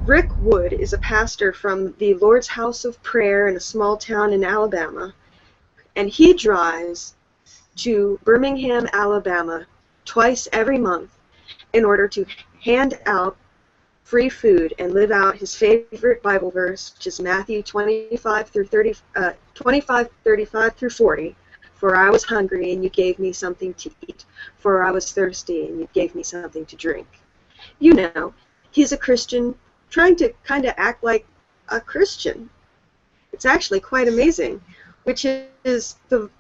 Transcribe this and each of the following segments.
Rick Wood is a pastor from the Lord's House of Prayer in a small town in Alabama, and he drives to Birmingham, Alabama twice every month in order to hand out free food and live out his favorite Bible verse, which is Matthew 25:35 through 40. For I was hungry, and you gave me something to eat. For I was thirsty, and you gave me something to drink. You know, he's a Christian trying to kind of act like a Christian. It's actually quite amazing, which is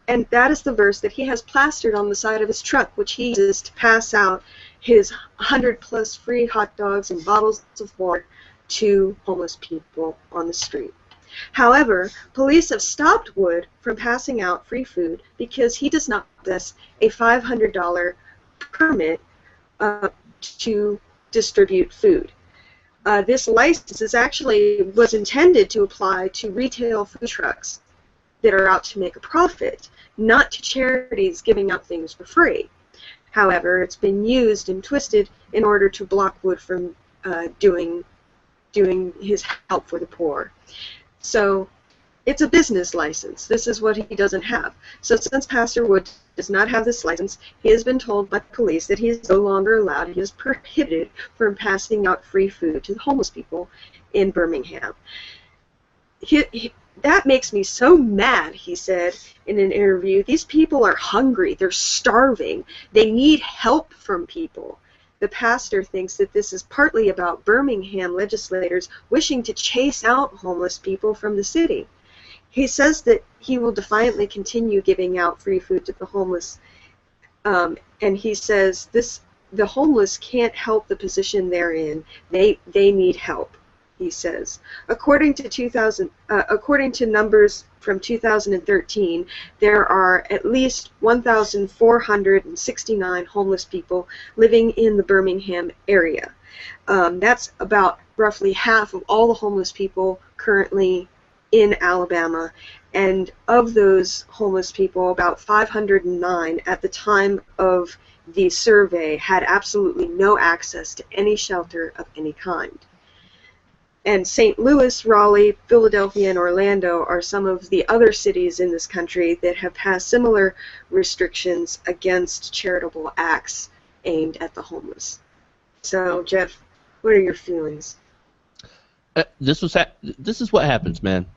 and that is the verse that he has plastered on the side of his truck, which he uses to pass out his 100+ free hot dogs and bottles of water to homeless people on the street. However, police have stopped Wood from passing out free food because he does not possess a $500 permit to distribute food. This license was intended to apply to retail food trucks that are out to make a profit, not to charities giving out things for free. However, it's been used and twisted in order to block Wood from doing his help for the poor. So it's a business license. This is what he doesn't have. So since Pastor Wood does not have this license, he has been told by police that he is no longer allowed, he is prohibited from passing out free food to the homeless people in Birmingham. That makes me so mad, he said in an interview. These people are hungry. They're starving. They need help from people. The pastor thinks that this is partly about Birmingham legislators wishing to chase out homeless people from the city. He says that he will defiantly continue giving out free food to the homeless, and he says the homeless can't help the position they're in. They need help, he says. According to numbers from 2013, there are at least 1,469 homeless people living in the Birmingham area. That's about roughly half of all the homeless people currently in Alabama, and of those homeless people, about 509 at the time of the survey had absolutely no access to any shelter of any kind. And St. Louis, Raleigh, Philadelphia, and Orlando are some of the other cities in this country that have passed similar restrictions against charitable acts aimed at the homeless. So, Jeff, what are your feelings? This is what happens, man.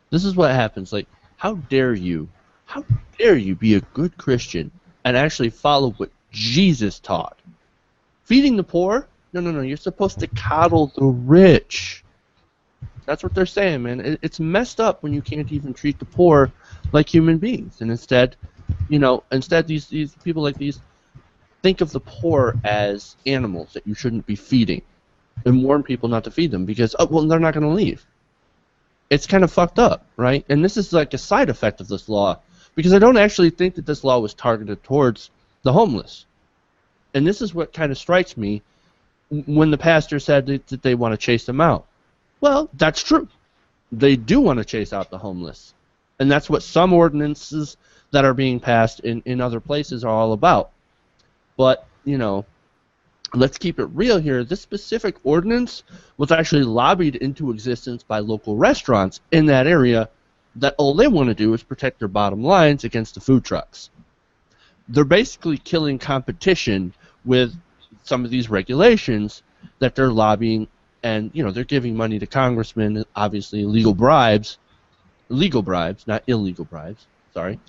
This is what happens. Like, how dare you be a good Christian and actually follow what Jesus taught? Feeding the poor? No. You're supposed to coddle the rich. That's what they're saying, man. It's messed up when you can't even treat the poor like human beings, and instead these people like these think of the poor as animals that you shouldn't be feeding, and warn people not to feed them because they're not going to leave. It's kind of fucked up, right? And this is like a side effect of this law, because I don't actually think that this law was targeted towards the homeless. And this is what kind of strikes me when the pastor said that they want to chase them out. Well, that's true. They do want to chase out the homeless. And that's what some ordinances that are being passed in other places are all about. But, let's keep it real here. This specific ordinance was actually lobbied into existence by local restaurants in that area that all they want to do is protect their bottom lines against the food trucks. They're basically killing competition with some of these regulations that they're lobbying, and they're giving money to congressmen, obviously legal bribes, not illegal bribes, sorry.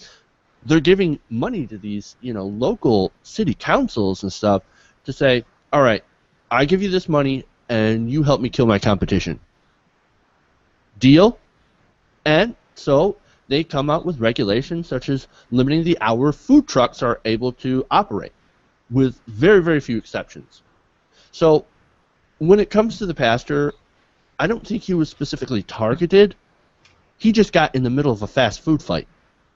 They're giving money to these, local city councils and stuff to say, all right, I give you this money and you help me kill my competition. Deal? And so they come out with regulations such as limiting the hour food trucks are able to operate, with very, very few exceptions. So when it comes to the pastor, I don't think he was specifically targeted. He just got in the middle of a fast food fight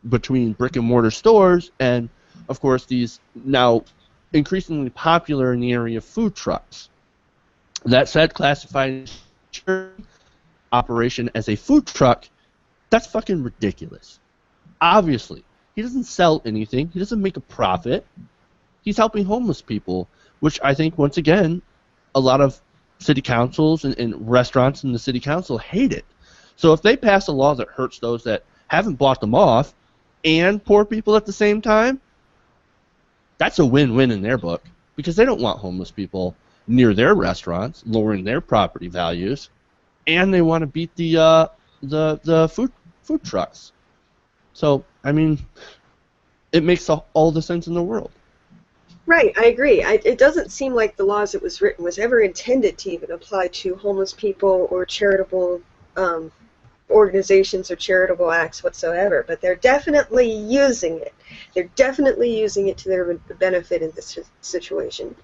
between brick and mortar stores and, of course, these now increasingly popular in the area food trucks. That said, classifying operation as a food truck, that's fucking ridiculous. Obviously, he doesn't sell anything. He doesn't make a profit. He's helping homeless people, which I think, once again, a lot of city councils and restaurants and the city council hate it. So if they pass a law that hurts those that haven't bought them off and poor people at the same time, that's a win-win in their book, because they don't want homeless people near their restaurants, lowering their property values, and they want to beat the food trucks. So, I mean, it makes all the sense in the world. Right, I agree. It doesn't seem like the laws it was written was ever intended to even apply to homeless people or charitable organizations or charitable acts whatsoever, but they're definitely using it. They're definitely using it to their benefit in this situation.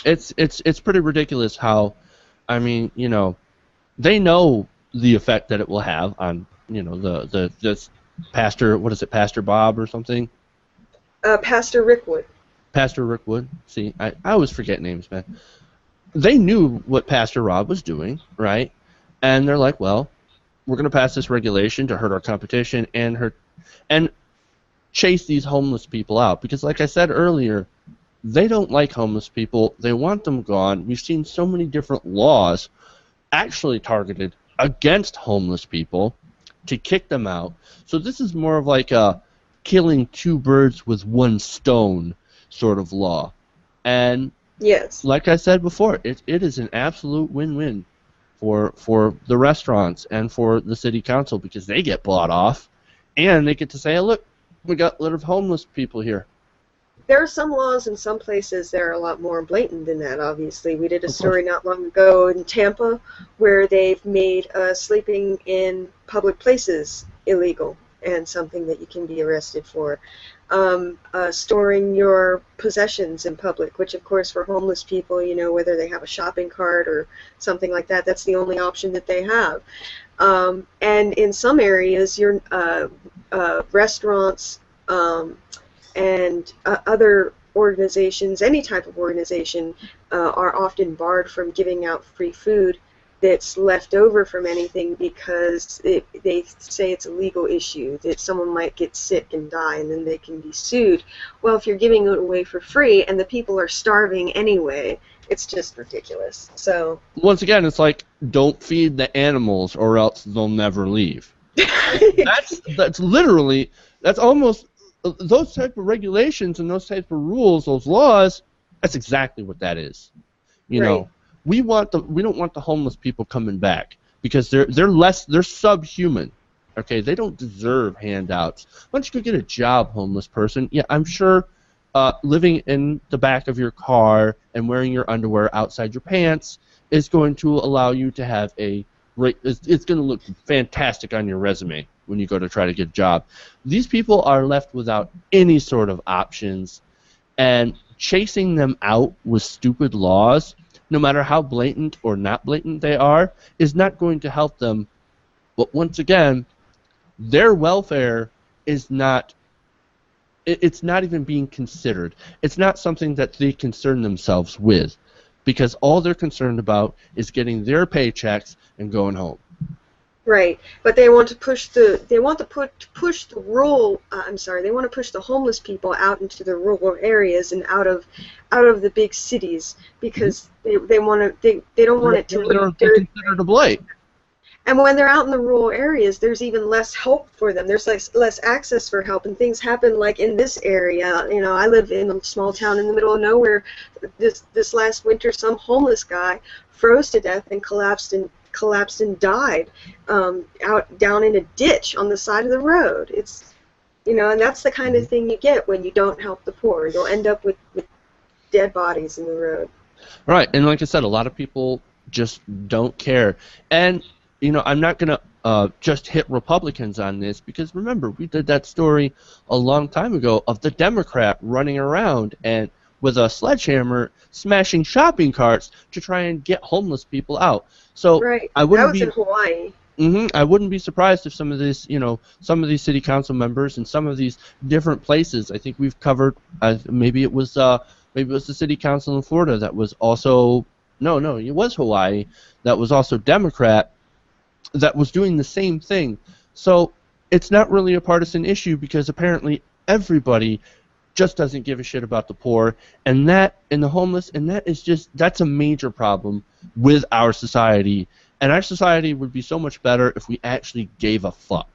It's pretty ridiculous how, I mean, you know, they know the effect that it will have on, you know, this pastor, what is it, Pastor Bob or something? Pastor Rickwood. Pastor Rickwood. See, I always forget names, man. They knew what Pastor Rob was doing, right? And they're like, well, we're going to pass this regulation to hurt our competition and chase these homeless people out. Because like I said earlier, they don't like homeless people. They want them gone. We've seen so many different laws actually targeted against homeless people to kick them out. So this is more of like a killing two birds with one stone sort of law. And yes, like I said before, it is an absolute win-win for the restaurants and for the city council, because they get bought off and they get to say, hey, look, we got a lot of homeless people here. There are some laws in some places that are a lot more blatant than that, obviously. We did a story not long ago in Tampa where they've made sleeping in public places illegal and something that you can be arrested for. Storing your possessions in public, which of course for homeless people, you know, whether they have a shopping cart or something like that, that's the only option that they have. And in some areas, your restaurants and other organizations, any type of organization, are often barred from giving out free food that's left over from anything, because they say it's a legal issue, that someone might get sick and die and then they can be sued. Well, if you're giving it away for free and the people are starving anyway, it's just ridiculous. So once again, it's like, don't feed the animals or else they'll never leave. that's literally, that's almost, those type of regulations and those type of rules, those laws, that's exactly what that is. You know, we don't want the homeless people coming back, because they're subhuman. Okay, they don't deserve handouts. Why don't you go get a job, homeless person? Yeah, I'm sure living in the back of your car and wearing your underwear outside your pants is going to allow you to have it's going to look fantastic on your resume when you go to try to get a job. These people are left without any sort of options, and chasing them out with stupid laws, no matter how blatant or not blatant they are, is not going to help them. But once again, their welfare is not, it's not even being considered. It's not something that they concern themselves with, because all they're concerned about is getting their paychecks and going home. Right, but they want to push the homeless people out into the rural areas and out of the big cities, because they don't want it to look they're considered a blight. And when they're out in the rural areas, there's even less hope for them. There's less access for help, and things happen like in this area. You know, I live in a small town in the middle of nowhere. This last winter, some homeless guy froze to death and collapsed and died out down in a ditch on the side of the road. It's, you know, and that's the kind of thing you get when you don't help the poor. You'll end up with dead bodies in the road. Right, and like I said, a lot of people just don't care. And you know, I'm not going to just hit Republicans on this, because remember, we did that story a long time ago of the Democrat running around and with a sledgehammer smashing shopping carts to try and get homeless people out. So right. I wouldn't in Hawaii. I wouldn't be surprised if some of these city council members in some of these different places. I think we've covered. Maybe it was the city council in Florida that was also it was Hawaii that was also Democrat, that was doing the same thing. So it's not really a partisan issue, because apparently everybody just doesn't give a shit about the poor, and the homeless, and that's a major problem with our society. And our society would be so much better if we actually gave a fuck.